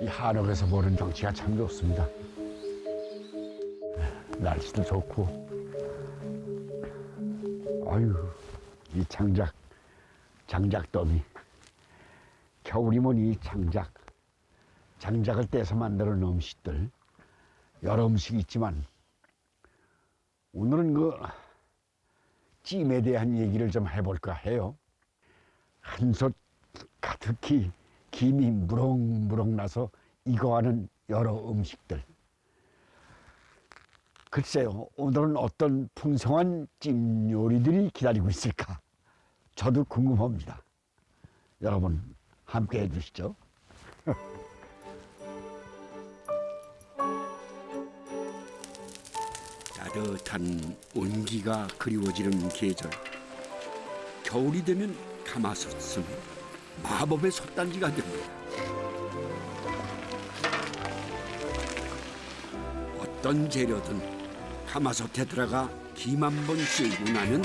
이 한옥에서 보는 경치가 참 좋습니다. 날씨도 좋고, 아유, 이 장작더미. 겨울이면 이 장작을 떼서 만드는 음식들, 여러 음식이 있지만, 오늘은 그 찜에 대한 얘기를 좀 해볼까 해요. 한솥 가득히 김이 무럭무럭 나서 익어가는 여러 음식들. 글쎄요, 오늘은 어떤 풍성한 찜 요리들이 기다리고 있을까? 저도 궁금합니다. 여러분, 함께 해주시죠. 따뜻한 온기가 그리워지는 계절. 겨울이 되면 가마솥은 마법의 솥단지가 됩니다. 어떤 재료든 가마솥에 들어가 김 한 번 씌우고 나면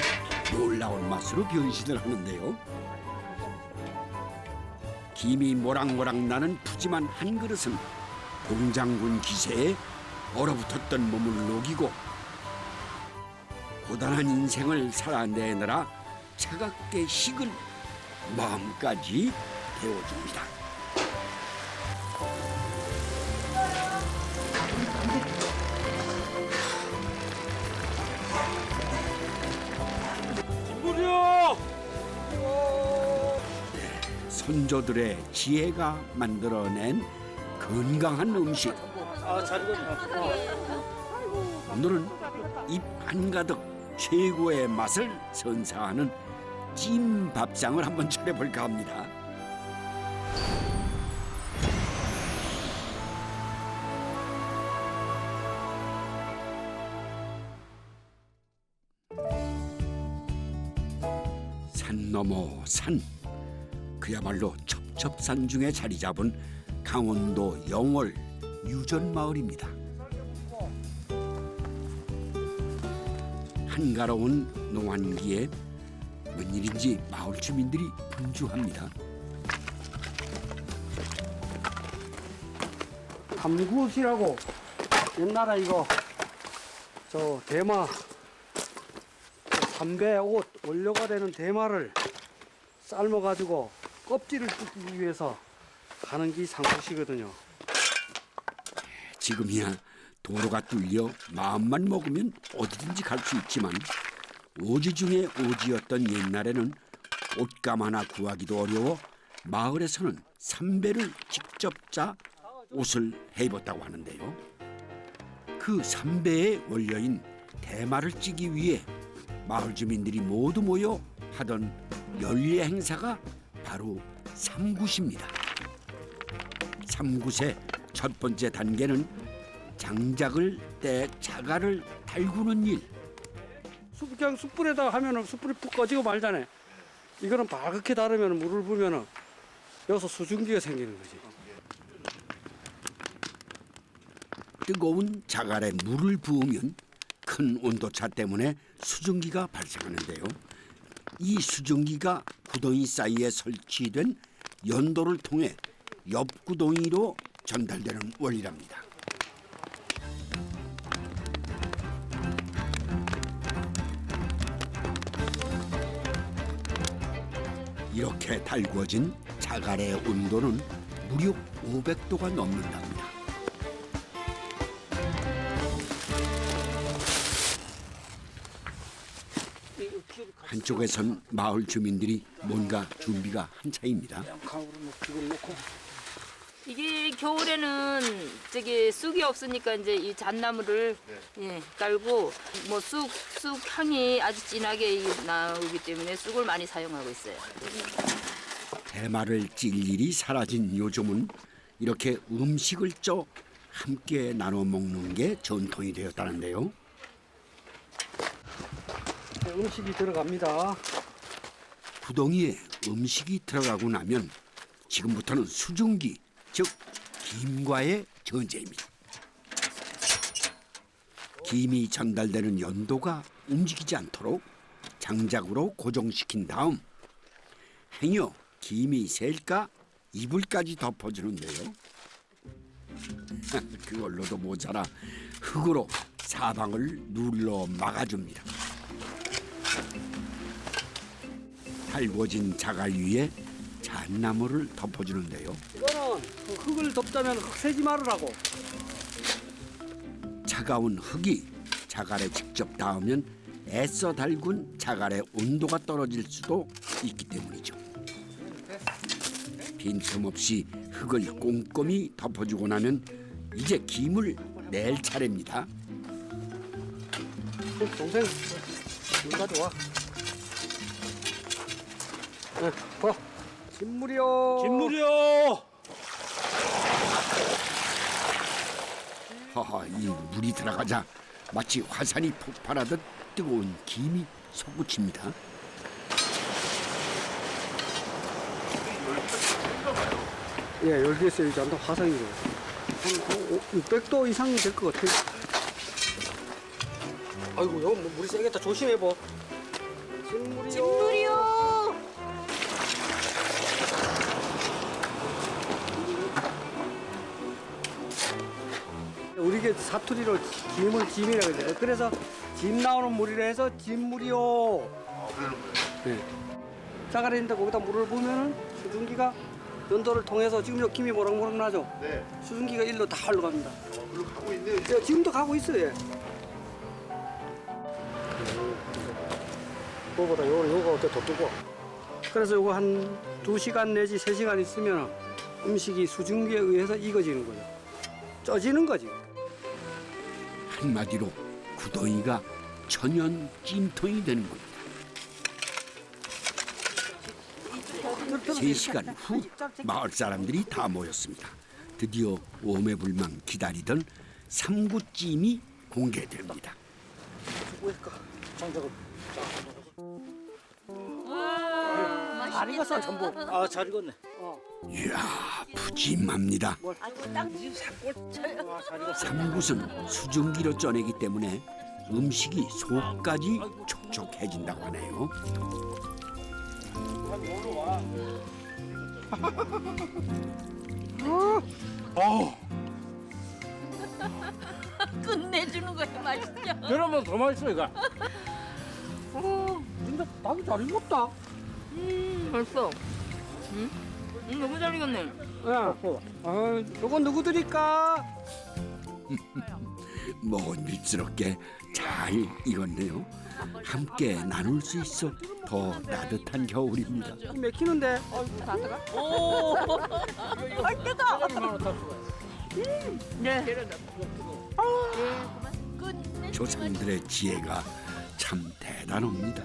놀라운 맛으로 변신을 하는데요. 김이 모락모락 나는 푸짐한 한 그릇은 동장군 기세에 얼어붙었던 몸을 녹이고 고단한 인생을 살아내느라 차갑게 식은 마음까지 데워줍니다. 김부리요! 선조들의 지혜가 만들어낸 건강한 음식. 오늘은 입 한가득 최고의 맛을 선사하는 찜밥상을 한번 차려볼까 합니다. 산 넘어 산, 그야말로 첩첩산 중에 자리 잡은 강원도 영월 유전마을입니다. 한가로운 농한기에 웬일인지 마을 주민들이 분주합니다. 담굿이라고 옛날에 이거 대마 담배 옷 원료가 되는 대마를 삶아가지고 껍질을 뜯기 위해서 가는 게 상굿이거든요. 지금이야 도로가 뚫려 마음만 먹으면 어디든지 갈 수 있지만 오지 중에 오지였던 옛날에는 옷감 하나 구하기도 어려워 마을에서는 삼배를 직접 짜 옷을 해 입었다고 하는데요. 그 삼배의 원료인 대마를 찌기 위해 마을 주민들이 모두 모여 하던 연례 행사가 바로 삼굿입니다. 삼굿의 첫 번째 단계는 장작을 떼 자갈을 달구는 일. 그냥 숯불에다가 하면은 숯불이 푹 꺼지고 말잖아요. 이거는 바르게 다르면 물을 부으면은 여기서 수증기가 생기는 거지. 뜨거운 자갈에 물을 부으면 큰 온도차 때문에 수증기가 발생하는데요. 이 수증기가 구덩이 사이에 설치된 연도를 통해 옆 구덩이로 전달되는 원리랍니다. 이렇게 달구어진 자갈의 온도는 무려 500도가 넘는답니다. 한쪽에선 마을 주민들이 뭔가 준비가 한차입니다. 이게 겨울에는 쑥이 없으니까 이제 이 잣나무를 깔고 뭐 쑥 향이 아주 진하게 나오기 때문에 쑥을 많이 사용하고 있어요. 대마를 찔 일이 사라진 요즘은 이렇게 음식을 쪄 함께 나눠 먹는 게 전통이 되었다는데요. 음식이 들어갑니다. 구덩이에 음식이 들어가고 나면 지금부터는 수증기, 즉 김과의 전쟁입니다. 김이 전달되는 연도가 움직이지 않도록 장작으로 고정시킨 다음 행여 김이 셀까 이불까지 덮어주는데요. 그걸로도 모자라 흙으로 사방을 눌러 막아줍니다. 달궈진 자갈 위에 잣나무를 덮어주는데요. 이거는 그 흙을 덮자면 흙 새지 말으라고. 차가운 흙이 자갈에 직접 닿으면 애써 달군 자갈의 온도가 떨어질 수도 있기 때문이죠. 빈틈없이 흙을 꼼꼼히 덮어주고 나면 이제 김을 낼 차례입니다. 동생, 물 가져와. 진물이요. 김물이요. 하하, 이 물이 들어가자 마치 화산이 폭발하듯 뜨거운 김이 솟구칩니다. 예, 열기에서 이제 안다 화상이죠. 한 600도 이상 될 것 같아요. 아이고, 이거 뭐 물이 세겠다. 조심해 봐. 진물이요. 진물이요. 우리게 사투리로 김을 짐이라고 그래요. 그래서 짐 나오는 물이라 해서 진물이요. 네. 자갈에 있는데 거기다 물을 부으면은 수증기가 연도를 통해서 지금 여기 김이 모락모락 나죠. 네. 수증기가 일로 다 흘러갑니다. 물로 가고 있네요. 예, 지금도 가고 있어요. 예. 그거보다 요거가 어때 더 뜨거. 그래서 요거 한 2시간 내지 3시간 있으면 음식이 수증기에 의해서 익어지는 거죠. 쪄지는 거지. 한마디로 구덩이가 천연 찜통이 되는 겁니다. 3시간 후 마을 사람들이 다 모였습니다. 드디어 오매불망 기다리던 삼구찜이 공개됩니다. 잘 익었어 전부. 아, 잘 익었네. 이야, 푸짐합니다. 삼굿은 수증기로 쪄내기 때문에 음식이 속까지 촉촉해진다고 하네요. 끝내주는 거야 맛있죠. 그러면 더 맛있어 이거. 진짜 닭이 잘 익었다. 벌써. 너무 잘 익었네. 예. 요거 누구 드릴까? 먹은일스럽게 잘 익었네요. 함께 나눌 수 있어 더 따뜻한 겨울입니다. 맥히는데. 네. 조상들의 지혜가 참 대단합니다.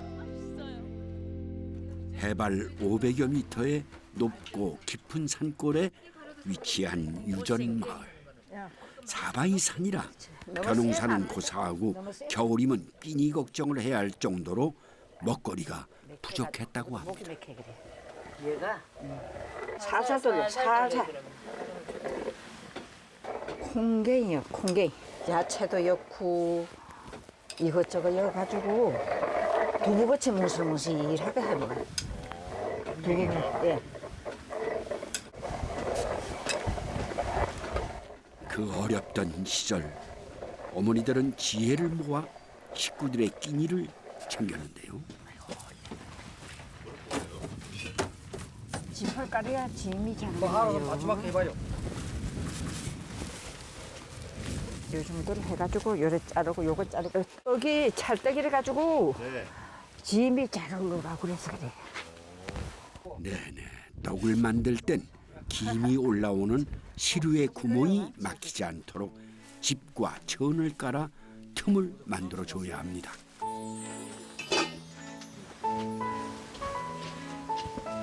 해발 500여 미터의 높고 깊은 산골에 위치한 유전 마을. 사방이 산이라 벼농사는 고사하고 겨울이면 끼니 걱정을 해야 할 정도로 먹거리가 부족했다고 합니다. 얘가 살살 돌려 살살. 콩갱이요 콩갱. 야채도 넣고 이것저것 넣어가지고 두부같이 무슬무슬하게 하는 거야. 두부가 예. 그 어렵던 시절 어머니들은 지혜를 모아 식구들의 끼니를 챙겼는데요. 지펄가루야 짐이 잘 뭐 하루 나요. 마지막 해봐요. 요 정도로 해가지고 요래 자르고 요거 자르고 여기 찰떡이래 가지고 짐이 잘 올라가고 그래서 그래. 네네, 떡을 만들 땐 김이 올라오는 시루의 구멍이 막히지 않도록 집과 천을 깔아 틈을 만들어 줘야 합니다.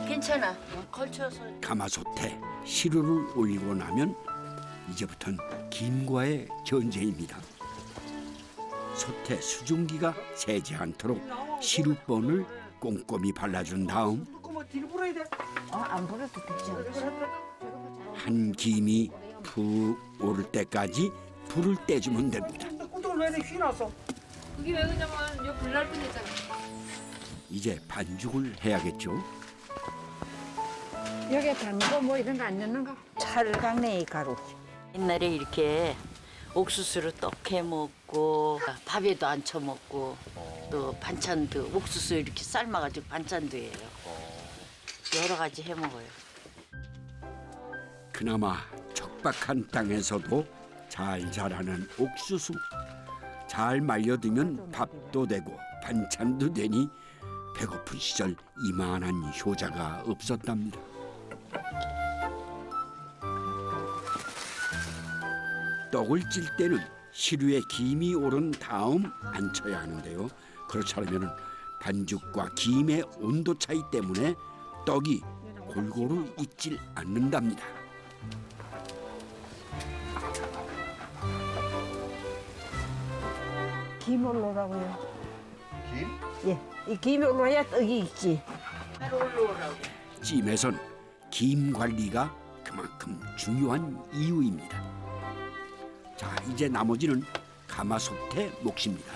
괜찮아. 걸쳐서. 가마솥에 시루를 올리고 나면 이제부턴 김과의 전쟁입니다. 솥에 수증기가 새지 않도록 시루번을 꼼꼼히 발라준 다음 그거 뒤로 불어야 돼. 안 불어도 되지. 한 김이 푹 오를 때까지 불을 떼주면 됩니다. 꿀떡을 왜 이렇게 휘놨어? 그게 왜 그러냐면 요 불날 뻔했잖아. 이제 반죽을 해야겠죠. 여기 단거 뭐 이런 거 안 넣는가? 찰강냉이 가루. 옛날에 이렇게 옥수수로 떡해 먹고 밥에도 안 쳐 먹고 또 반찬도 옥수수 이렇게 삶아가지고 반찬도 해요. 여러 가지 해 먹어요. 그나마 척박한 땅에서도 잘 자라는 옥수수. 잘 말려두면 밥도 되고 반찬도 되니 배고픈 시절 이만한 효자가 없었답니다. 떡을 찔 때는 시루에 김이 오른 다음 안쳐야 하는데요. 그렇지 않으면 반죽과 김의 온도 차이 때문에 떡이 골고루 익질 않는답니다. 김 올라오라고요. 김? 예, 이 김이 올라야 떡이 익지. 찜에선 김 관리가 그만큼 중요한 이유입니다. 자, 이제 나머지는 가마솥의 몫입니다.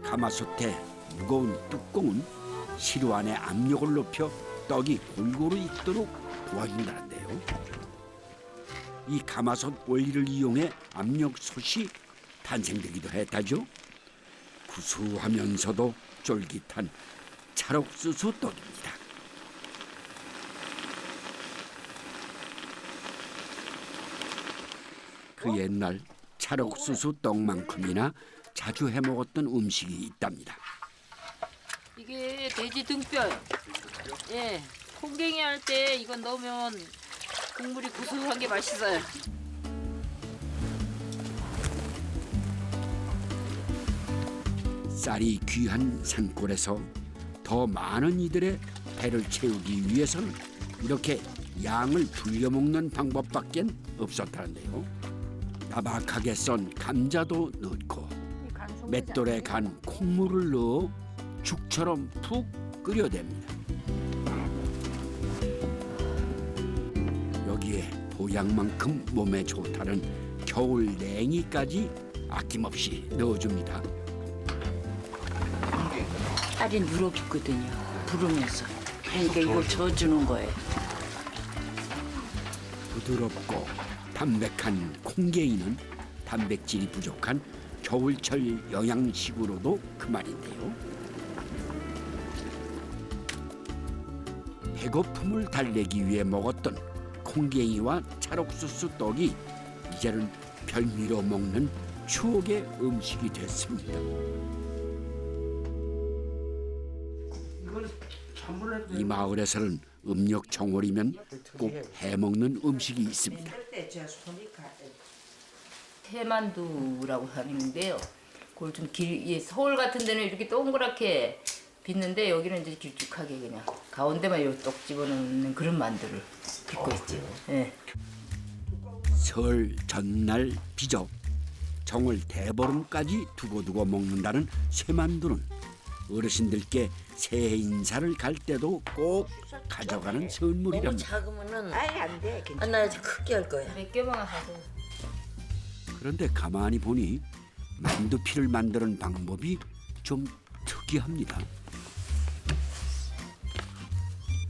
가마솥의 무거운 뚜껑은 시루 안에 압력을 높여 떡이 골고루 익도록 도와준다는데요. 이 가마솥 원리를 이용해 압력솥이 탄생되기도 했다죠. 구수하면서도 쫄깃한 찰옥수수 떡입니다. 그 옛날 찰옥수수 떡만큼이나 자주 해먹었던 음식이 있답니다. 이게 돼지 등뼈. 예, 콩갱이 할 때 이건 넣으면 국물이 구수한 게 맛있어요. 쌀이 귀한 산골에서 더 많은 이들의 배를 채우기 위해서는 이렇게 양을 불려 먹는 방법밖엔 없었다는데요. 바박하게 썬 감자도 넣고 맷돌에 간 콩물을 넣어 죽처럼 푹 끓여댑니다. 여기에 보양만큼 몸에 좋다는 겨울 냉이까지 아낌없이 넣어줍니다. 쌀이 누렇거든요. 부르면서. 그러니까 이걸 저어주는 거예요. 부드럽고 담백한 콩게이는 단백질이 부족한 겨울철 영양식으로도 그만인데요. 배고픔을 달래기 위해 먹었던 콩게이와 찰옥수수 떡이 이제는 별미로 먹는 추억의 음식이 됐습니다. 이 마을에서는 음력 정월이면 꼭 해먹는 음식이 있습니다. 해만두라고 하는데요. 그걸 좀 서울 같은 데는 이렇게 동그랗게 빚는데 여기는 이제 길쭉하게 그냥 가운데만 요 떡 집어넣는 그런 만두를 빚고 있죠. 예. 설 전날 빚어 정월 대보름까지 두고두고 먹는다는 쇠만두는 어르신들께 새해 인사를 갈 때도 꼭 가져가는 너무 선물이랍니다. 작으면은 아예 안 돼. 괜찮아. 나 이제 크게 할 거야. 몇 개만 하세요. 그런데 가만히 보니 만두피를 만드는 방법이 좀 특이합니다.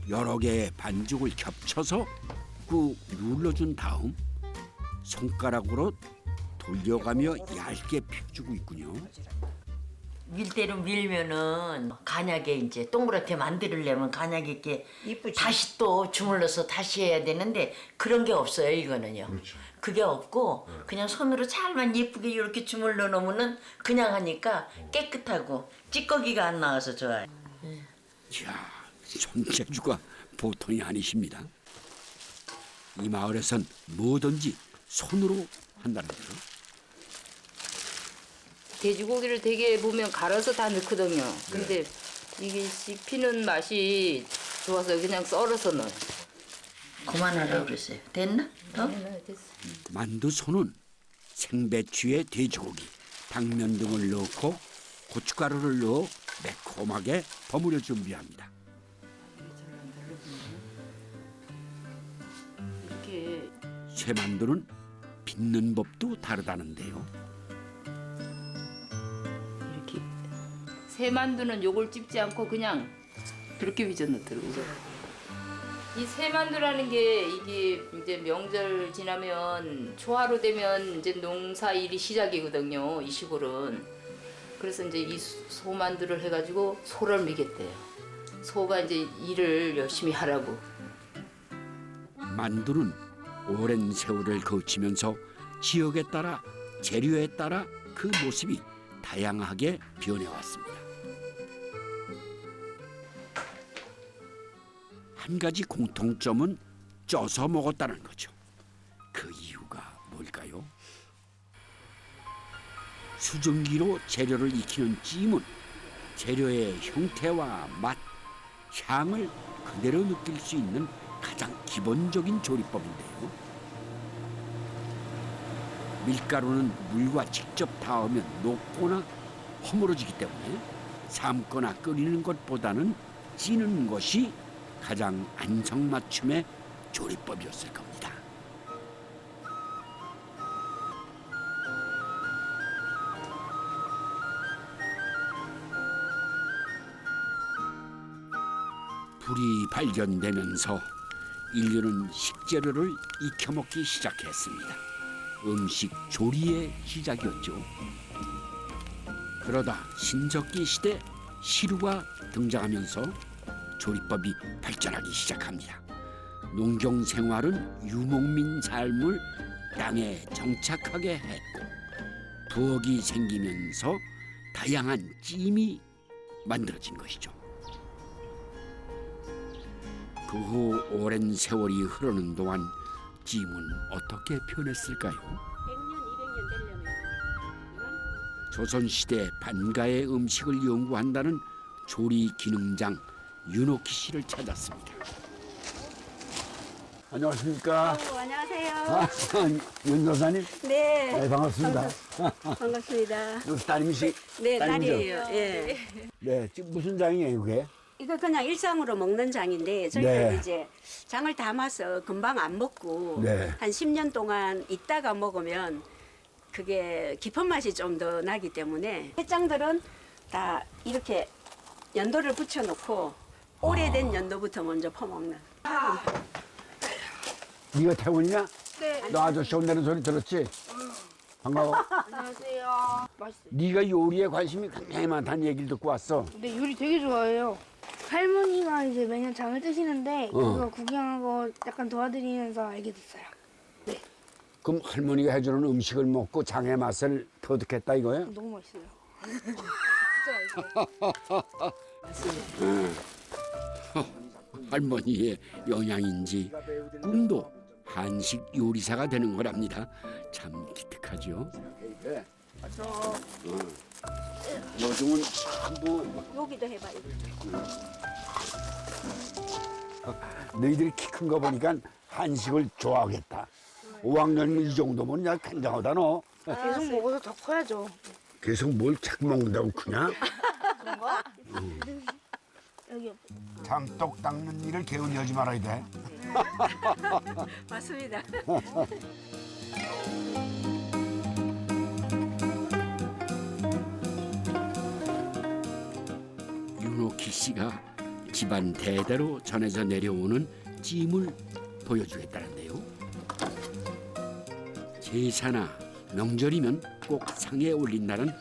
여러 개의 반죽을 겹쳐서 꾹 눌러준 다음 손가락으로 돌려가며 얇게 펴주고 있군요. 밀대로 밀면은 간약에 이제 동그랗게 만들려면 간약에 이렇게 이쁘지. 다시 또 주물러서 다시 해야 되는데 그런 게 없어요 이거는요. 그게 없고 그냥 손으로 잘만 예쁘게 이렇게 주물러 놓으면은 그냥 하니까 깨끗하고 찌꺼기가 안 나와서 좋아요. 이야, 손재주가 보통이 아니십니다. 이 마을에선 뭐든지 손으로 한다는데요. 돼지고기를 되게 보면 갈아서 다 넣거든요. 근데 이게 씹히는 맛이 좋아서 그냥 썰어서 넣어요. 그만하라고 그랬어요. 됐나? 더? 됐어. 만두 손은 생배추에 돼지고기, 당면 등을 넣고 고춧가루를 넣어 매콤하게 버무려 준비합니다. 이렇게 쇠만두는 빚는 법도 다르다는데요. 이렇게 새만두는 요걸 찝지 않고 그냥 그렇게 빚어 넣더라고요. 이 새만두라는 게 이게 이제 명절 지나면 초하루 되면 이제 농사일이 시작이거든요. 이 시골은. 그래서 이제 이 소만두를 해가지고 소를 먹였대요. 소가 이제 일을 열심히 하라고. 만두는 오랜 세월을 거치면서 지역에 따라 재료에 따라 그 모습이 다양하게 변해왔습니다. 한 가지 공통점은 쪄서 먹었다는 거죠. 그 이유가 뭘까요? 수증기로 재료를 익히는 찜은 재료의 형태와 맛, 향을 그대로 느낄 수 있는 가장 기본적인 조리법인데요. 밀가루는 물과 직접 닿으면 녹거나 허물어지기 때문에 삶거나 끓이는 것보다는 찌는 것이 가장 안성맞춤의 조리법이었을 겁니다. 불이 발견되면서 인류는 식재료를 익혀먹기 시작했습니다. 음식 조리의 시작이었죠. 그러다 신석기 시대 시루가 등장하면서 조리법이 발전하기 시작합니다. 농경 생활은 유목민 삶을 땅에 정착하게 했고 부엌이 생기면서 다양한 찜이 만들어진 것이죠. 그 후 오랜 세월이 흐르는 동안 찜은 어떻게 변했을까요? 100년, 200년 되려면 조선시대 반가의 음식을 연구한다는 조리 기능장 윤옥희 씨를 찾았습니다. 안녕하십니까. 안녕하세요. 윤 여사님. 네. 네, 반갑습니다. 반갑습니다. 여기 따님이시? 네, 딸이죠? 딸이에요. 예. 네, 지금 무슨 장이에요, 그게? 이거 그냥 일상으로 먹는 장인데 저희는 네. 이제 장을 담아서 금방 안 먹고 네. 한 10년 동안 있다가 먹으면 그게 깊은 맛이 좀 더 나기 때문에 해장들은 다 이렇게 연도를 붙여놓고 오래된 연도부터 먼저 퍼먹는. 네가 태훈이냐? 네. 너 아저씨 혼내는 소리 들었지? 반가워. 안녕하세요. 맛있어요. 네가 요리에 관심이 굉장히 많다는 얘기를 듣고 왔어. 근데 요리 되게 좋아해요. 할머니가 이제 매년 장을 뜨시는데 그거 구경하고 약간 도와드리면서 알게 됐어요. 그럼 할머니가 해주는 음식을 먹고 장의 맛을 터득했다 이거예요? 너무 맛있어요. 할머니의 영향인지 꿈도 한식 요리사가 되는 거랍니다. 참 기특하죠. 요즘은 전부 여기도 해봐요. 너희들이 키 큰 거 보니까 한식을 좋아하겠다. 5학년 이 정도면 그냥 굉장하다 너. 계속 먹어서 더 커야죠. 계속 뭘 자꾸 먹는다고 크냐? 여기 장독 닦는 일을 개운히 하지 말아야 돼. 맞습니다. 윤옥희 씨가 집안 대대로 전해져 내려오는 찜을 보여주겠다는데요. 제사나 명절이면 꼭 상에 올린다는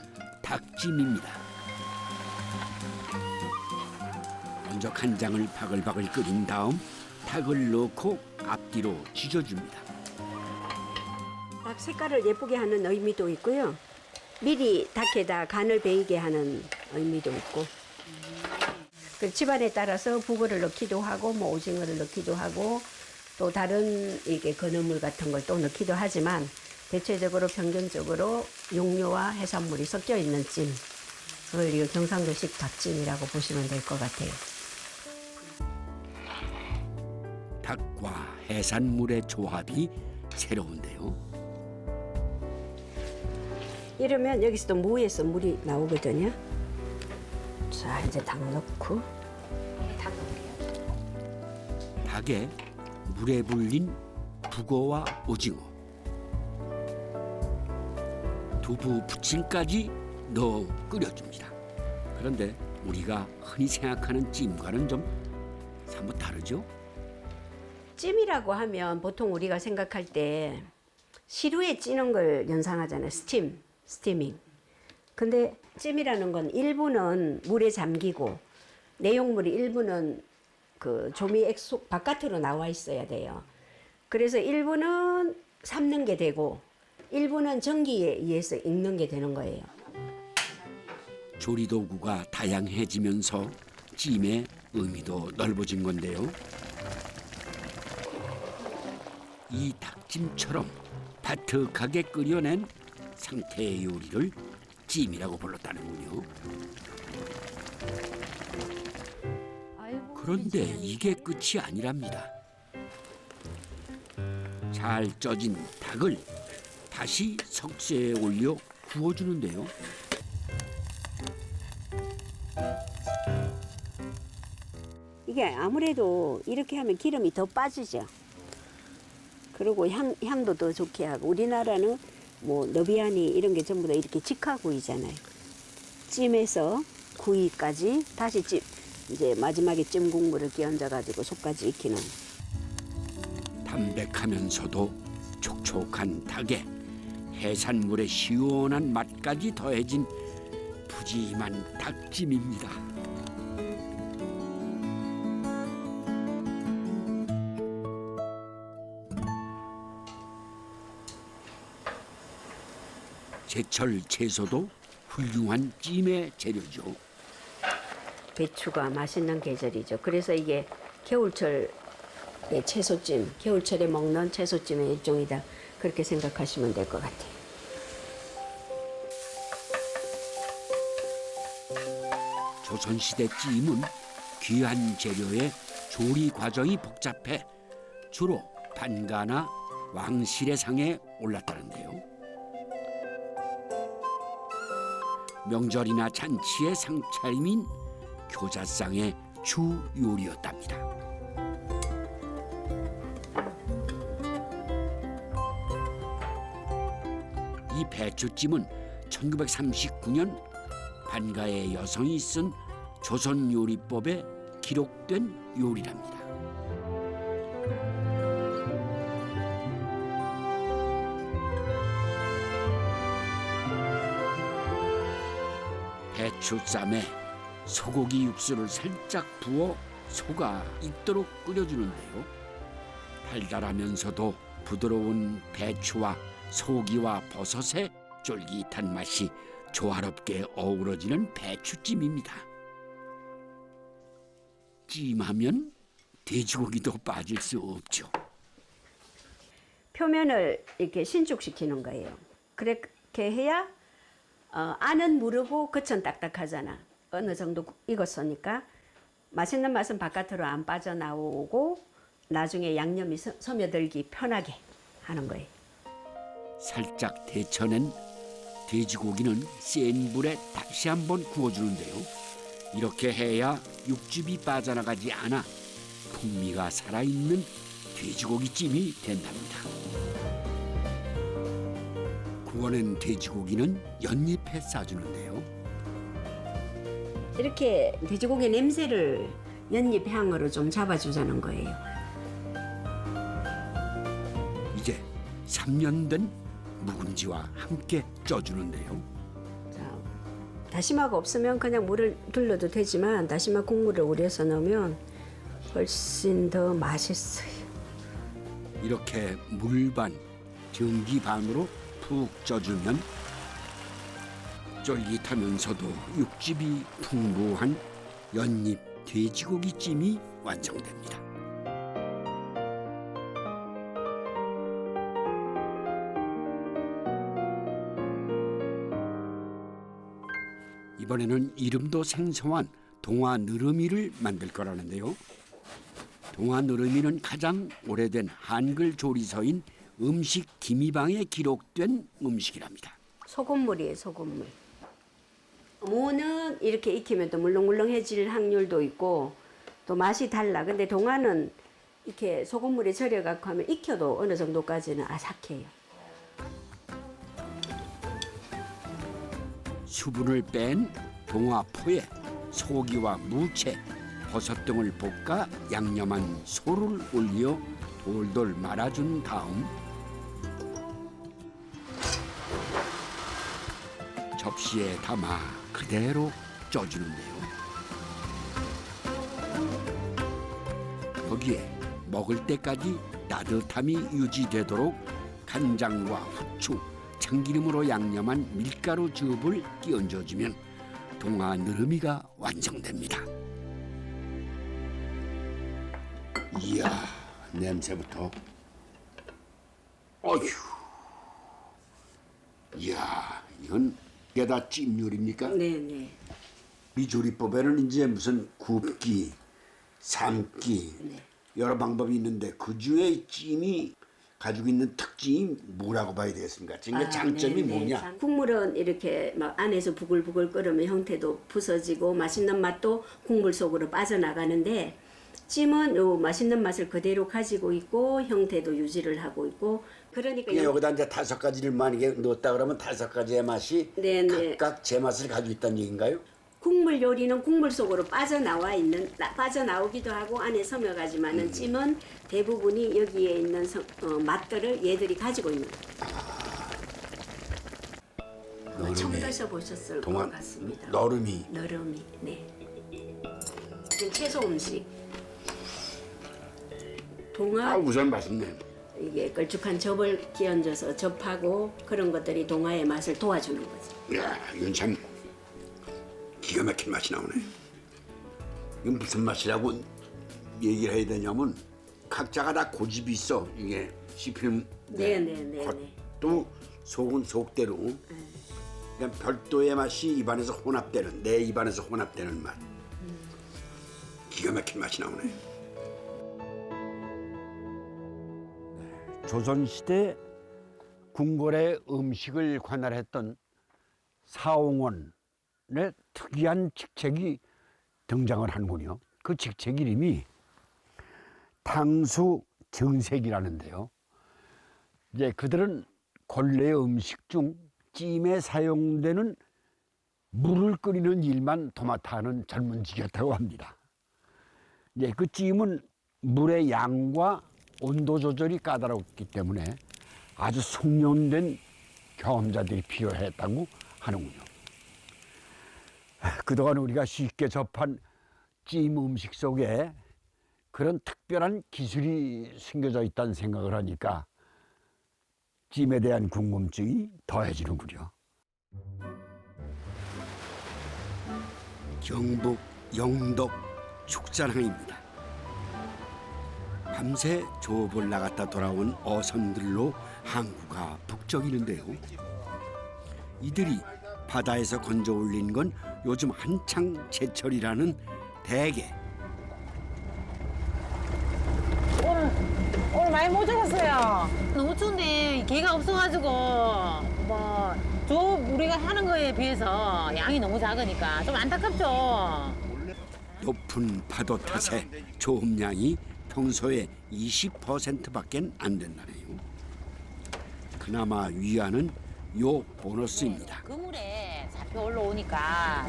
닭찜입니다. 먼저 간장을 바글바글 끓인 다음 닭을 넣고 앞뒤로 찢어줍니다. 닭 색깔을 예쁘게 하는 의미도 있고요. 미리 닭에다 간을 배이게 하는 의미도 있고. 그 집안에 따라서 북어를 넣기도 하고 뭐 오징어를 넣기도 하고 또 다른 이게 건어물 같은 걸 또 넣기도 하지만 대체적으로 평균적으로 육류와 해산물이 섞여 있는 찜. 그걸 이 경상도식 닭찜이라고 보시면 될 것 같아요. 닭과 해산물의 조합이 새로운데요. 이러면 여기서도 무에서 물이 나오거든요. 자, 이제 닭 넣고. 닭에 물에 불린 북어와 오징어, 두부 부침까지 넣어 끓여줍니다. 그런데 우리가 흔히 생각하는 찜과는 좀 사뭇 다르죠? 찜이라고 하면 보통 우리가 생각할 때 시루에 찌는 걸 연상하잖아요. 스티밍. 근데 찜이라는 건 일부는 물에 잠기고 내용물이 일부는 그 조미액 속 바깥으로 나와 있어야 돼요. 그래서 일부는 삶는 게 되고 일부는 전기에 의해서 익는 게 되는 거예요. 조리 도구가 다양해지면서 찜의 의미도 넓어진 건데요. 이 닭찜처럼 바삭하게 끓여낸 상태의 요리를 찜이라고 불렀다는군요. 그런데 이게 끝이 아니랍니다. 잘 쪄진 닭을 다시 석쇠에 올려 구워주는데요. 이게 아무래도 이렇게 하면 기름이 더 빠지죠. 그리고 향도 더 좋게 하고 우리나라는 뭐 너비아니 이런 게 전부 다 이렇게 직화구이잖아요. 찜에서 구이까지 다시 찜 이제 마지막에 찜 국물을 끼얹어 가지고 속까지 익히는. 담백하면서도 촉촉한 닭에 해산물의 시원한 맛까지 더해진 푸짐한 닭찜입니다. 제철 채소도 훌륭한 찜의 재료죠. 배추가 맛있는 계절이죠. 그래서 이게 겨울철의 채소찜, 겨울철에 먹는 채소찜의 일종이다. 그렇게 생각하시면 될 것 같아요. 조선시대 찜은 귀한 재료의 조리 과정이 복잡해 주로 반가나 왕실의 상에 올랐다는데요. 명절이나 잔치의 상차림인 교자상의 주 요리였답니다. 이 배추찜은 1939년 반가의 여성이 쓴 조선 요리법에 기록된 요리랍니다. 배추쌈에 소고기 육수를 살짝 부어 속아 익도록 끓여주는데요. 달달하면서도 부드러운 배추와 소고기와 버섯의 쫄깃한 맛이 조화롭게 어우러지는 배추찜입니다. 찜하면 돼지고기도 빠질 수 없죠. 표면을 이렇게 신축시키는 거예요. 그렇게 해야 안은 무르고 겉은 딱딱하잖아. 어느 정도 익었으니까 맛있는 맛은 바깥으로 안 빠져나오고 나중에 양념이 스며들기 편하게 하는 거예요. 살짝 데쳐낸 돼지고기는 센 불에 다시 한번 구워주는데요. 이렇게 해야 육즙이 빠져나가지 않아 풍미가 살아있는 돼지고기찜이 된답니다. 구워낸 돼지고기는 연잎에 싸주는데요. 이렇게 돼지고기 냄새를 연잎 향으로 좀 잡아주자는 거예요. 이제 3년 된 묵은지와 함께 쪄주는데요. 자, 다시마가 없으면 그냥 물을 둘러도 되지만 다시마 국물을 우려서 넣으면 훨씬 더 맛있어요. 이렇게 물반, 전기 반으로 푹 쪄주면 쫄깃하면서도 육즙이 풍부한 연잎 돼지고기찜이 완성됩니다. 이번에는 이름도 생소한 동화 느러미를 만들 거라는데요. 동화 느러미는 가장 오래된 한글 조리서인 음식 기미방에 기록된 음식이랍니다. 소금물이에요, 소금물. 무는 이렇게 익히면 또 물렁물렁해질 확률도 있고 또 맛이 달라. 근데 동화는 이렇게 소금물에 절여갖고 하면 익혀도 어느 정도까지는 아삭해요. 수분을 뺀 동화포에 소기와 무채, 버섯 등을 볶아 양념한 소를 올려 돌돌 말아준 다음 접시에 담아 그대로 쪄주는데요. 거기에 먹을 때까지 따뜻함이 유지되도록 간장과 후추, 참기름으로 양념한 밀가루 즙을 끼얹어주면 동화 느르미가 완성됩니다. 이야, 냄새부터. 어휴. 이야, 이건 이게 다 찜 요리입니까? 네네. 이 조리법에는 이제 무슨 굽기, 삶기 여러 방법이 있는데 그 중에 찜이 가지고 있는 특징이 뭐라고 봐야 되겠습니까? 지금 장점이 뭐냐? 국물은 이렇게 막 안에서 부글부글 끓으면 형태도 부서지고 맛있는 맛도 국물 속으로 빠져나가는데 찜은 요 맛있는 맛을 그대로 가지고 있고 형태도 유지를 하고 있고 그러니까 여기다 이제 5가지를 만약에 넣었다 그러면 5가지의 맛이 네네. 각각 제 맛을 가지고 있다는 얘기인가요? 국물 요리는 국물 속으로 빠져나오기도 하고 안에 스며가지만은 찜은 대부분이 여기에 있는 맛들을 얘들이 가지고 있는 거예요. 처음 드셔보셨을 것 같습니다. 너름이. 너름이, 네. 이건 채소 음식. 동화 우선 맛있네. 이게 걸쭉한 즙을 끼얹어서 즙하고 그런 것들이 동화의 맛을 도와주는 거죠. 야, 이건 참 기가 막힌 맛이 나오네. 이건 무슨 맛이라고 얘기를 해야 되냐면 각자가 다 고집이 있어. 이게 씹히는 네네네. 또 속은 속대로 그냥 별도의 맛이 입안에서 혼합되는 내 입안에서 혼합되는 맛. 기가 막힌 맛이 나오네. 조선시대 궁궐의 음식을 관할했던 사홍원의 특이한 직책이 등장을 하는군요. 그 직책 이름이 탕수 정색이라는데요. 이제 그들은 권례 음식 중 찜에 사용되는 물을 끓이는 일만 도맡아 하는 전문직이었다고 합니다. 이제 그 찜은 물의 양과 온도 조절이 까다롭기 때문에 아주 숙련된 경험자들이 필요했다고 하는군요. 그동안 우리가 쉽게 접한 찜 음식 속에 그런 특별한 기술이 숨겨져 있다는 생각을 하니까 찜에 대한 궁금증이 더해지는군요. 경북 영덕 축산항입니다. 밤새 조업을 나갔다 돌아온 어선들로 항구가 북적이는데요. 이들이 바다에서 건져 올린 건 요즘 한창 제철이라는 대게. 오늘 많이 못 잡았어요. 너무 추운데 개가 없어가지고 우리가 하는 거에 비해서 양이 너무 작으니까 좀 안타깝죠. 높은 파도 탓에 조업량이 평소에 20%밖에 안 된다네요. 그나마 위안은 요 보너스입니다. 그물에 잡혀 올라오니까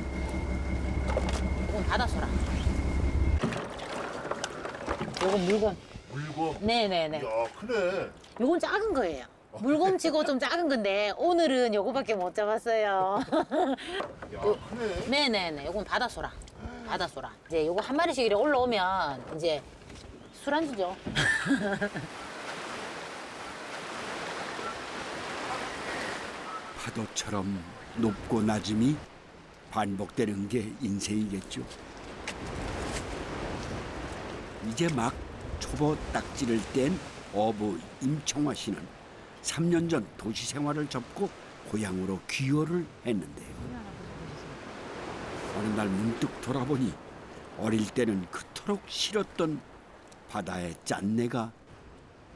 이건 바다소라. 요건 물곰. 물곰? 네네네. 야, 크네. 요건 작은 거예요. 물곰치고 좀 작은 건데 오늘은 요거밖에 못 잡았어요. 야, 크네. 네네네. 요건 바다소라. 바다소라. 이제 요거 한 마리씩 이렇게 올라오면 이제 술안주죠. 파도처럼 높고 낮음이 반복되는 게 인생이겠죠. 이제 막 초보 딱지를 뗀 어부 임청화 씨는 3년 전 도시 생활을 접고 고향으로 귀화를 했는데요. 어느 날 문득 돌아보니 어릴 때는 그토록 싫었던 바다의 짠내가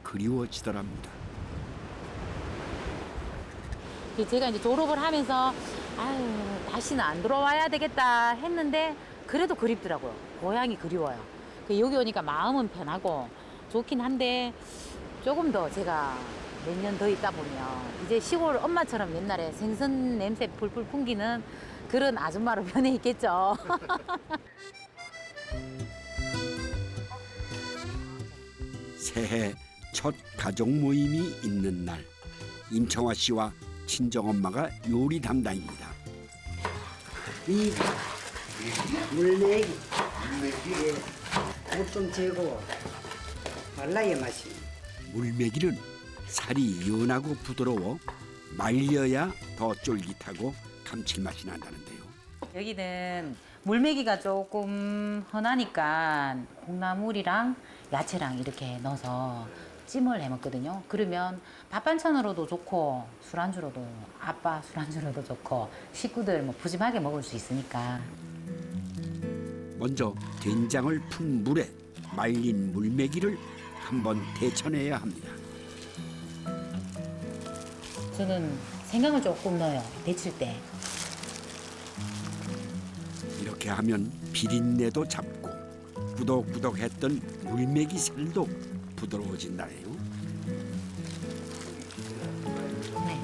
그리워지더랍니다. 제가 이제 졸업을 하면서 다시는 안 돌아와야 되겠다 했는데 그래도 그립더라고요. 고향이 그리워요. 여기 오니까 마음은 편하고 좋긴 한데 조금 더 제가 몇 년 더 있다 보면 이제 시골 엄마처럼 옛날에 생선 냄새 풀풀 풍기는 그런 아줌마로 변해 있겠죠. 새해 첫 가족 모임이 있는 날, 임청화 씨와 친정엄마가 요리 담당입니다. 물메기. 물 좀 재고 말라야 맛이. 물메기는 살이 연하고 부드러워 말려야 더 쫄깃하고 감칠맛이 난다는데요. 여기는 물메기가 조금 흔하니까 콩나물이랑 야채랑 이렇게 넣어서 찜을 해 먹거든요. 그러면 밥 반찬으로도 좋고 술안주로도 아빠 술안주로도 좋고 식구들 뭐 푸짐하게 먹을 수 있으니까. 먼저 된장을 푼 물에 말린 물메기를 한번 데쳐내야 합니다. 저는 생강을 조금 넣어요. 데칠 때. 이렇게 하면 비린내도 잡고 꾸덕꾸덕했던 물메기 살도 부드러워진다네요. 네.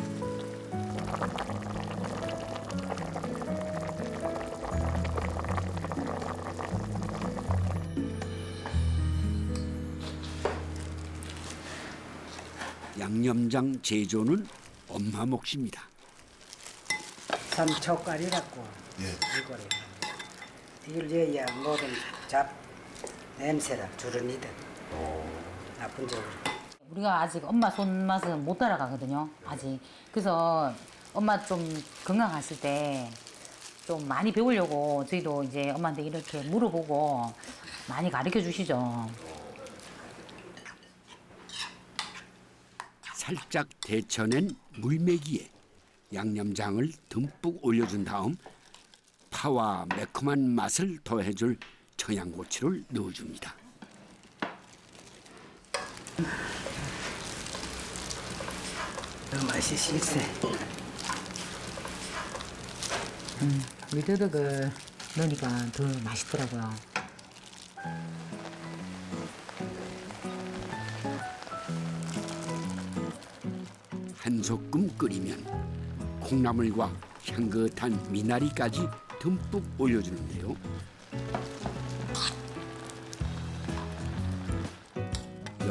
양념장 제조는 엄마 몫입니다. 삼초가리라고 이거래. 이걸 넣어야 모든 잡 냄새라 줄어니든 나쁜 적으로. 우리가 아직 엄마 손맛은 못 따라가거든요. 아직. 그래서 엄마 좀 건강하실 때 좀 많이 배우려고 저희도 이제 엄마한테 이렇게 물어보고 많이 가르쳐 주시죠. 살짝 데쳐낸 물메기에 양념장을 듬뿍 올려준 다음 파와 매콤한 맛을 더해줄 청양고추를 넣어줍니다. 맛이 실세. 우리 더덕을 넣으니까 더 맛있더라고요. 한 소끔 끓이면 콩나물과 향긋한 미나리까지 듬뿍 올려주는데요.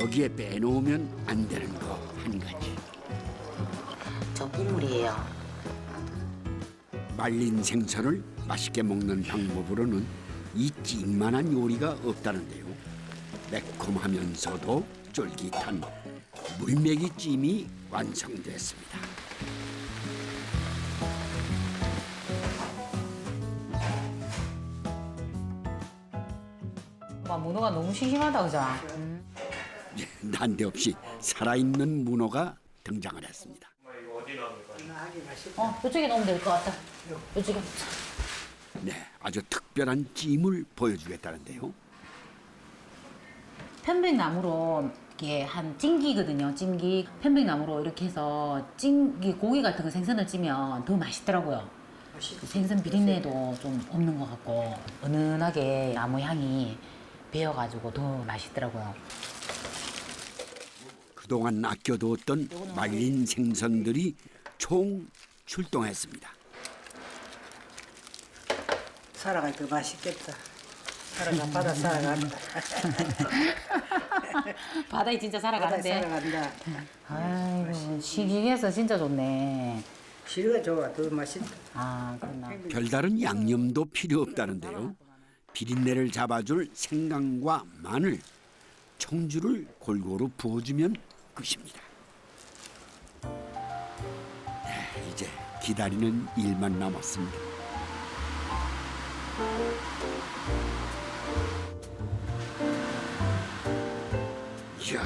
여기에 빼놓으면 안 되는 거 한 가지. 전분물이에요. 말린 생선을 맛있게 먹는 방법으로는 이 찜만한 요리가 없다는데요. 매콤하면서도 쫄깃한 물메기 찜이 완성됐습니다. 와, 문어가 너무 싱싱하다, 그죠? 난데없이 살아있는 문어가 등장을 했습니다. 이쪽에 넣으면 될 것 같다. 이쪽에. 네, 아주 특별한 찜을 보여주겠다는데요. 편백나무로 이게 한 찜기거든요. 찜기. 편백나무로 이렇게 해서 찜기 고기 같은 거 생선을 찌면 더 맛있더라고요. 그 생선 비린내도 좀 없는 것 같고 은은하게 나무 향이 배어가지고 더 맛있더라고요. 그동안 아껴두었던 말린 생선들이 총 출동했습니다. 살아가니까 맛있겠다. 바다 살아간다. 바다에 진짜 살아가는데. 살아간다. 아이고, 시기해서 진짜 좋네. 시가 좋아, 더 맛있다. 아, 그렇나. 별다른 양념도 필요 없다는데요. 비린내를 잡아줄 생강과 마늘, 청주를 골고루 부어주면 끝입니다. 네, 이제 기다리는 일만 남았습니다. 이야,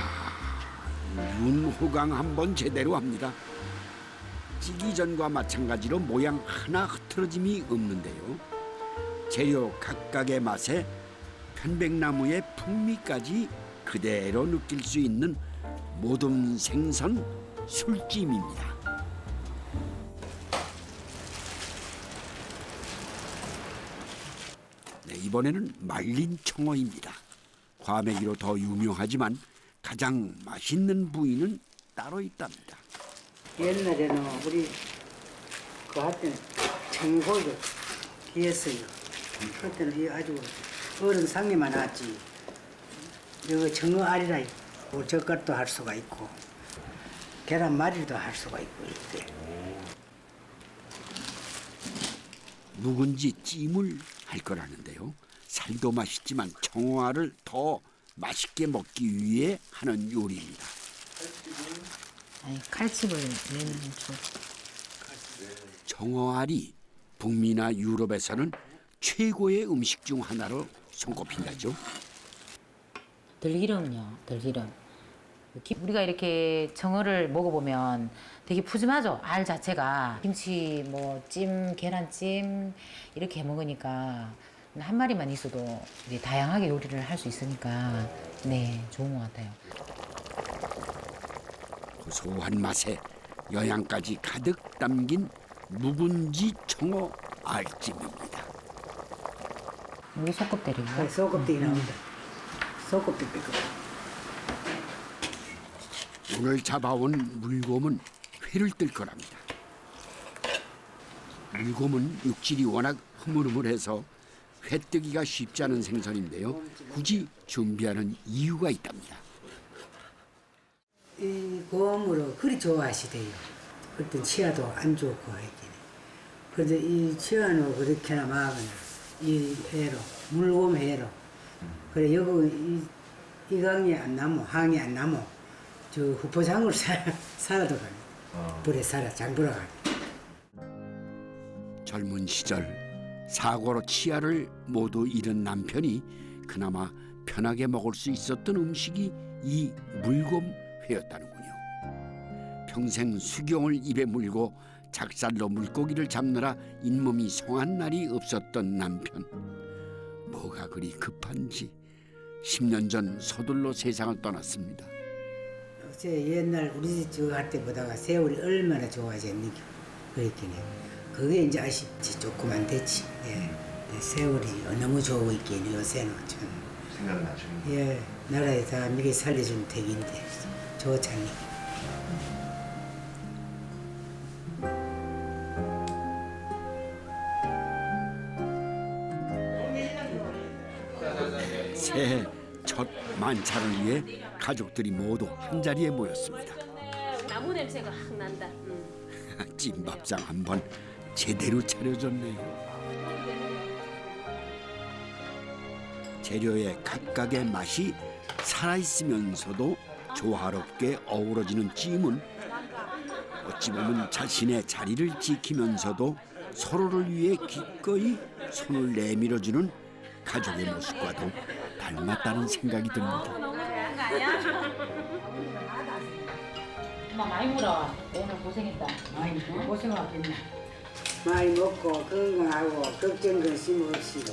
윤호강 한번 제대로 합니다. 찌기 전과 마찬가지로 모양 하나 흐트러짐이 없는데요. 재료 각각의 맛에 편백나무의 풍미까지 그대로 느낄 수 있는 모든 생선 술찜입니다. 네, 이번에는 말린 청어입니다. 과메기로 더 유명하지만 가장 맛있는 부위는 따로 있답니다. 옛날에는 우리 그 할 때는 청고도 기했어요. 그때는 이 아주 어른 상에만 나왔지. 이거 정어 알이라 있고 젓갈도 할 수가 있고 계란말이도 할 수가 있고 이렇게. 묵은지 찜을 할 거라는데요. 살도 맛있지만 청어알을 더 맛있게 먹기 위해 하는 요리입니다. 칼집을 내는 쪽. 청어알이 북미나 유럽에서는 최고의 음식 중 하나로 손꼽힌다죠. 들기름요, 들기름. 우리가 이렇게 청어를 먹어보면 되게 푸짐하죠. 알 자체가 김치, 찜, 계란찜 이렇게 해 먹으니까 한 마리만 있어도 이제 다양하게 요리를 할 수 있으니까 네 좋은 것 같아요. 고소한 맛에 영양까지 가득 담긴 묵은지 청어 알찜입니다. 이게 소꿉대리고요. 소꿉대기 나온다. 소꿉대기 빼고. 오늘 잡아온 물곰은 회를 뜰 거랍니다. 물곰은 육질이 워낙 흐물흐물해서 회 뜨기가 쉽지 않은 생선인데요. 굳이 준비하는 이유가 있답니다. 이 곰으로 그리 좋아하시대요. 그때 치아도 안 좋고 했긴. 그런데 이 치아는 그렇게나 막은 이 회로 물곰 회로. 그래 여기 이 강이 안 나무 항이 안 나무 저 후포장으로 살아도 가네. 불에 살아 장보러 가네. 젊은 시절 사고로 치아를 모두 잃은 남편이 그나마 편하게 먹을 수 있었던 음식이 이 물곰회였다는군요. 평생 수경을 입에 물고 작살로 물고기를 잡느라 잇몸이 성한 날이 없었던 남편. 뭐가 그리 급한지 10년 전 서둘러 세상을 떠났습니다. 제 옛날 우리 집 할 때보다가 세월이 얼마나 좋아졌는지 그랬긴 해. 그게 이제 아쉽지 조금만 됐지. 예. 세월이 너무 좋고 있긴 요새는 참. 생각나죠. 예, 나라에 다 미리 살려준 댁인데 좋잖니. 새해 첫 만찬을 위해 가족들이 모두 한자리에 모였습니다. 나무 냄새가 확 난다. 찐밥상 한번 제대로 차려줬네요. 재료의 각각의 맛이 살아있으면서도 조화롭게 어우러지는 찜은 어찌 보면 자신의 자리를 지키면서도 서로를 위해 기꺼이 손을 내밀어주는 가족의 모습과도 닮았다는 생각이 듭니다. 엄마 많이 물어. 오늘 고생했다. 많이 고생하겠네. 많이 먹고 건강하고 걱정 근심 없이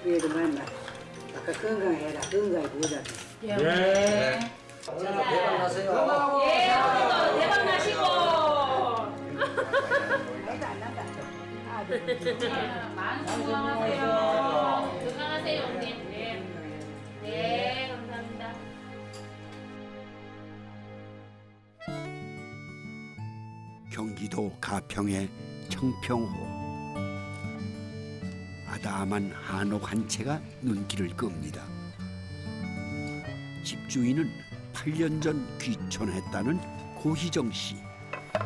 그래도 만나. 아까 건강해라. 건강히 보자. 네. 대박 나세요. 예, 오늘도 대박 나시고. 많은 건강하세요. 건강하세요, 언니. 네, 감사합니다. 경기도 가평의 청평호. 아담한 한옥 한 채가 눈길을 끕니다. 집주인은 8년 전 귀촌했다는 고희정 씨.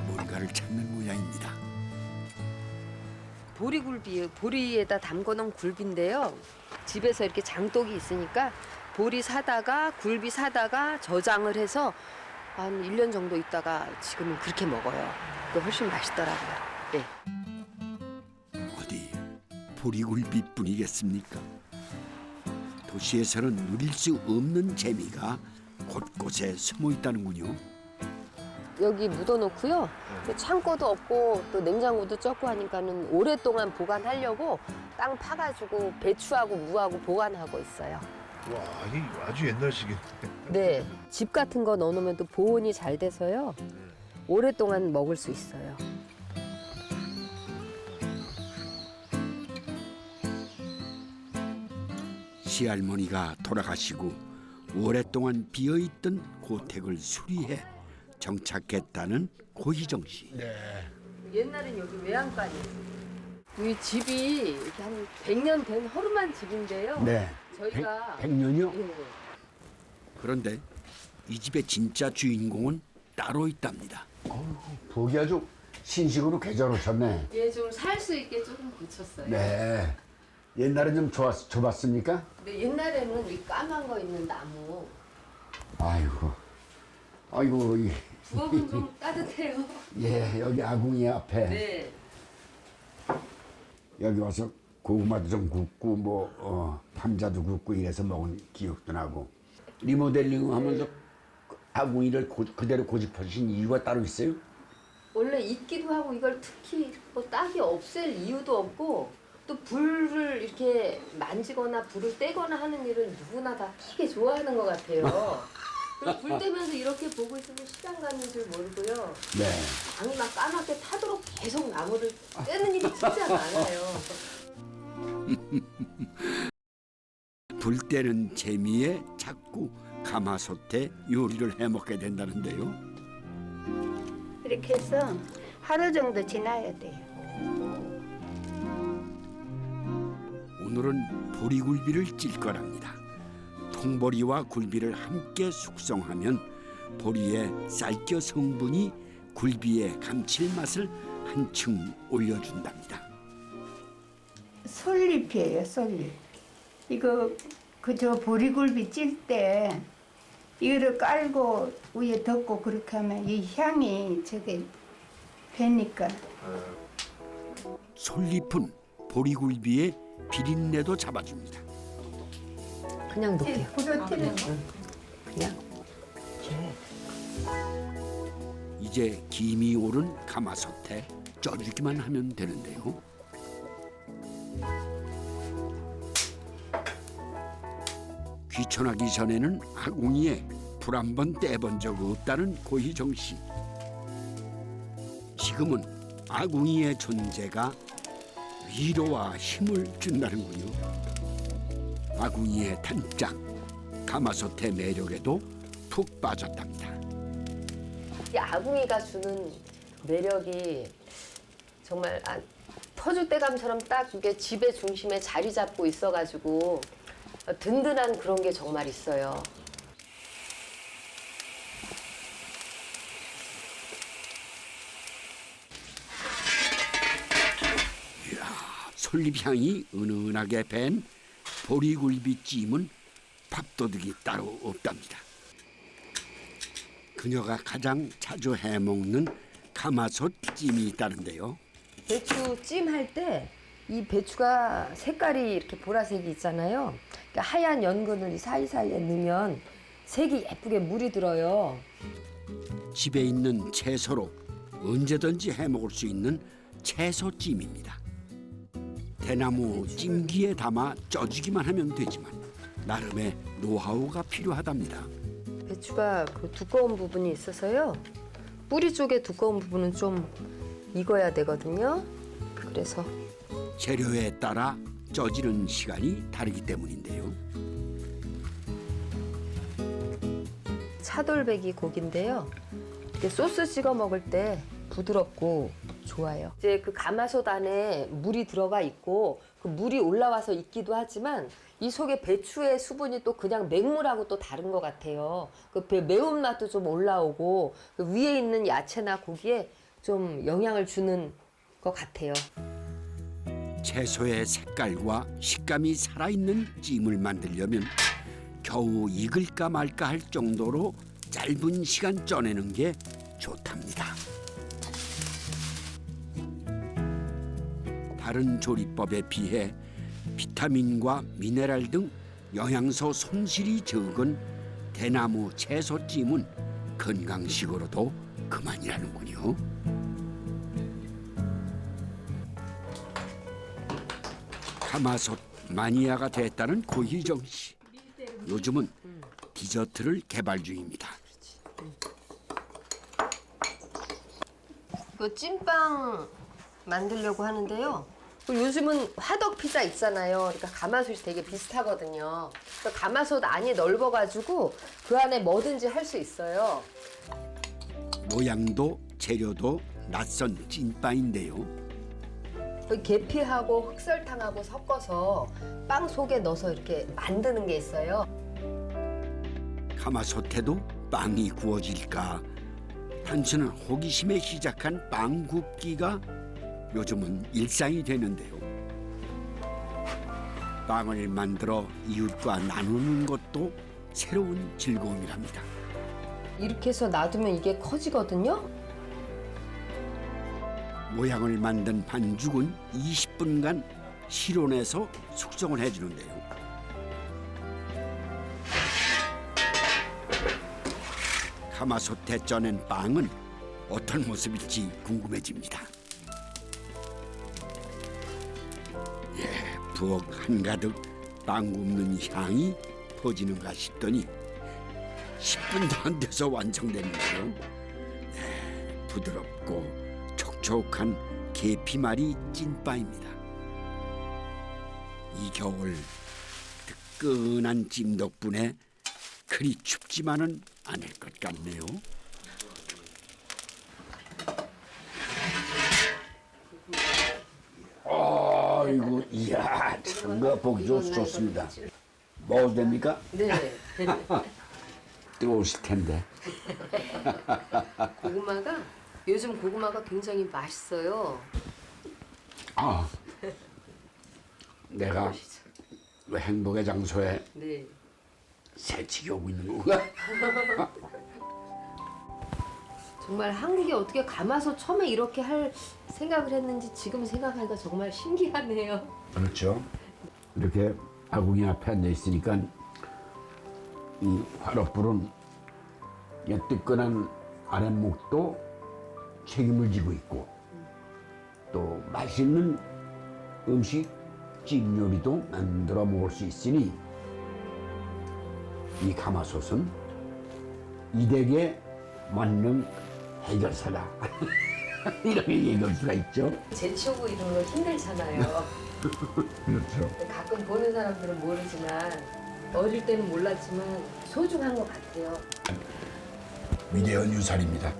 뭔가를 찾는 모양입니다. 보리굴비, 보리에다 담궈놓은 굴비인데요. 집에서 이렇게 장독이 있으니까 보리 사다가 굴비 사다가 저장을 해서 한 1년 정도 있다가 지금은 그렇게 먹어요. 그게 훨씬 맛있더라고요. 네. 어디 보리굴비뿐이겠습니까? 도시에서는 누릴 수 없는 재미가 곳곳에 숨어 있다는군요. 여기 묻어놓고요. 창고도 없고 또 냉장고도 적고 하니까는 오랫동안 보관하려고 땅 파가지고 배추하고 무하고 보관하고 있어요. 와, 이게 아주 옛날식이네. 네, 집 같은 거 넣어놓으면 또 보온이 잘 돼서요. 오랫동안 먹을 수 있어요. 시할머니가 돌아가시고 오랫동안 비어있던 고택을 수리해 정착했다는 고희정 씨. 옛날엔 여기 외양간이었어요. 이 집이 이렇게 한 100년 된 허름한 집인데요. 네. 저희가 100년이요? 예. 그런데 이 집의 진짜 주인공은 따로 있답니다. 부엌이 아주 신식으로 개져놓으셨네. 예, 좀 살 수 있게 조금 고쳤어요. 네. 옛날에 좀 좁았습니까? 근데 옛날에는 이 까만 거 있는 나무 아이고, 부엌은 좀 따뜻해요. 예, 여기 아궁이 앞에 네. 여기 와서 고구마도 좀 굽고 감자도 굽고 이래서 먹은 기억도 나고. 리모델링 하면서 아궁이를 그대로 고집하신 이유가 따로 있어요? 원래 있기도 하고 이걸 특히 뭐 딱이 없앨 이유도 없고 또 불을 이렇게 만지거나 불을 떼거나 하는 일은 누구나 다 되게 좋아하는 것 같아요. 그리고 불 떼면서 이렇게 보고 있으면 시간 가는 줄 모르고요. 네. 방이 막 까맣게 타도록 계속 나무를 떼는 일이 진짜 많아요. 불 때는 재미에 자꾸 가마솥에 요리를 해먹게 된다는데요. 이렇게 해서 하루 정도 지나야 돼요. 오늘은 보리굴비를 찔 거랍니다. 통보리와 굴비를 함께 숙성하면 보리의 쌀겨 성분이 굴비의 감칠맛을 한층 올려준답니다. 솔잎이에요, 솔잎. 이거 그저 보리굴비 찔 때 이거를 깔고 위에 덮고 그렇게 하면 이 향이 저게 배니까. 솔잎은 보리굴비의 비린내도 잡아줍니다. 그냥 놓게요. 부러뜨려. 그냥. 이제 김이 오른 가마솥에 쪄주기만 하면 되는데요. 귀촌하기 전에는 아궁이에 불 한 번 떼본 적 없다는 고희정 씨. 지금은 아궁이의 존재가 위로와 힘을 준다는군요. 아궁이의 단짝, 가마솥의 매력에도 푹 빠졌답니다. 이 아궁이가 주는 매력이 정말 터줏대감처럼 딱 이게 집의 중심에 자리 잡고 있어가지고 든든한 그런 게 정말 있어요. 솔잎 향이 은은하게 밴 보리굴비찜은 밥도둑이 따로 없답니다. 그녀가 가장 자주 해먹는 가마솥 찜이 있다는데요. 배추 찜 할 때 이 배추가 색깔이 이렇게 보라색이 있잖아요. 그러니까 하얀 연근을 이 사이사이에 넣으면 색이 예쁘게 물이 들어요. 집에 있는 채소로 언제든지 해먹을 수 있는 채소찜입니다. 대나무 찜기에 담아 쪄주기만 하면 되지만 나름의 노하우가 필요하답니다. 배추가 그 두꺼운 부분이 있어서요. 뿌리 쪽에 두꺼운 부분은 좀 익어야 되거든요. 그래서 재료에 따라 쪄지는 시간이 다르기 때문인데요. 차돌배기 고기인데요. 이렇게 소스 찍어 먹을 때 부드럽고 좋아요. 이제 그 가마솥 안에 물이 들어가 있고 그 물이 올라와서 익기도 하지만 이 속에 배추의 수분이 또 그냥 맹물하고 또 다른 것 같아요. 그 매운맛도 좀 올라오고 그 위에 있는 야채나 고기에 좀 영향을 주는 것 같아요. 채소의 색깔과 식감이 살아있는 찜을 만들려면 겨우 익을까 말까 할 정도로 짧은 시간 쪄내는 게 좋답니다. 다른 조리법에 비해 비타민과 미네랄 등 영양소 손실이 적은 대나무 채소찜은 건강식으로도 그만이라는군요. 가마솥 마니아가 됐다는 고희정 씨. 요즘은 디저트를 개발 중입니다. 그 찐빵 만들려고 하는데요. 요즘은 화덕 피자 있잖아요. 그러니까 가마솥이 되게 비슷하거든요. 그러니까 가마솥 안이 넓어가지고 그 안에 뭐든지 할 수 있어요. 모양도 재료도 낯선 찐빵인데요. 계피하고 흑설탕하고 섞어서 빵 속에 넣어서 이렇게 만드는 게 있어요. 가마솥에도 빵이 구워질까? 단순한 호기심에 시작한 빵 굽기가 요즘은 일상이 되는데요. 빵을 만들어 이웃과 나누는 것도 새로운 즐거움이랍니다. 이렇게 해서 놔두면 이게 커지거든요. 모양을 만든 반죽은 20분간 실온에서 숙성을 해주는데요. 가마솥에 쪄낸 빵은 어떤 모습일지 궁금해집니다. 예, 부엌 한가득 빵 굽는 향이 퍼지는가 싶더니 10분도 안 돼서 완성됐는데요. 네, 부드럽고 촉촉한 계피말이 찐빠입니다. 이 겨울 뜨끈한 찜 덕분에 그리 춥지만은 않을 것 같네요. 아이고, 이야, 참가 보기 좋습니다. 먹어도 됩니까? 네. 뜨거우실 텐데. 고구마가 요즘 고구마가 굉장히 맛있어요. 아, 내가 왜 행복의 장소에 네. 새치기 오고 있는 거가? 정말 한국이 어떻게 가마솥 처음에 이렇게 할 생각을 했는지 지금 생각하니까 정말 신기하네요. 그렇죠. 이렇게 아궁이 앞에 앉아 있으니까 이 화롯불은 이 뜨끈한 아랫목도 책임을 지고 있고 또 맛있는 음식 찜 요리도 만들어 먹을 수 있으니 이 가마솥은 이댁에 맞는 해결사다. 이렇게 얘기할 수가 있죠. 재치우고 이런 거 힘들잖아요. 그렇죠. 가끔 보는 사람들은 모르지만 어릴 때는 몰랐지만 소중한 것 같아요. 위대한 유산입니다.